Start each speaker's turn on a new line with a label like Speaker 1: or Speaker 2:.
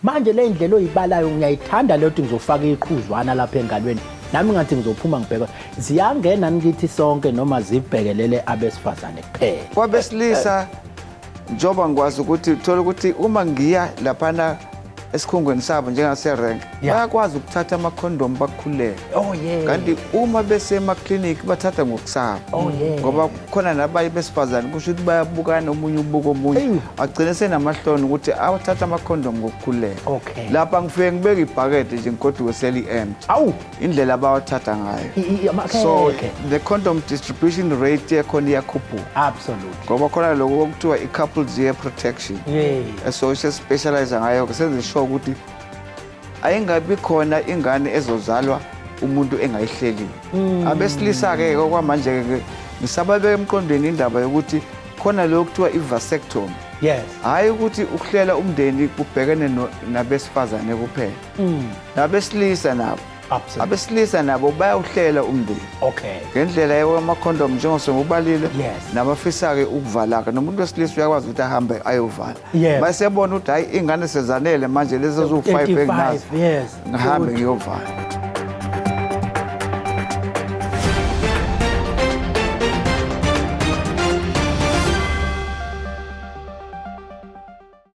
Speaker 1: manje le ndlela oyibalayo ngiyayithanda leyo ukuthi ngizofaka iqhuzwana lapha engalweni nami ngathi ngizophuma ngibheka ziyangena ngithi sonke noma zibhekelele abesifazane kuphela
Speaker 2: kwabesilisa njoba ngikwazi ukuthi uthola ukuthi uma ngiya laphana esikhungweni sabo njengaserank bayakwazi ukuthatha amakhondom bakhulele kanti uma besemaklinikhi bathatha ngokusaba ngoba khona nabaye besifazane kusho ukuthi bayabukana omunye ubuko omunye agcine senamahloni ukuthi awathatha amakhondom ngokukhulela lapha ngifike ngibeka ibhakede nje ngigodwe seli empty indlela abawathatha ngayo so the condom distribution rate yakhona iyakhuphuka
Speaker 1: absolutely
Speaker 2: ngoba khona lokho okuthiwa i-couples year protection so specialize ngayo sezisho ukuthi ayingabi khona ingane ezozalwa umuntu engayihleli abesilisa ke okwamanje ke ngisababeka emqondweni indaba yokuthi khona lokho kuthiwa i-vasectomy hayi ukuthi ukuhlela umndeni kubhekene nabesifazane kuphela nabesilisa nabo abesilisa nabo bayawuhlela umndeni ngendlela yamakhondom njengosokubalile nabafisa-ke ukuvala-ke nomuntu wesilisa uyakwazi ukuthi ahambe ayovala basebona ukuthi hayi ingane sezanele manje lezi eziwu-5 enginazo ngihambe ngiyovala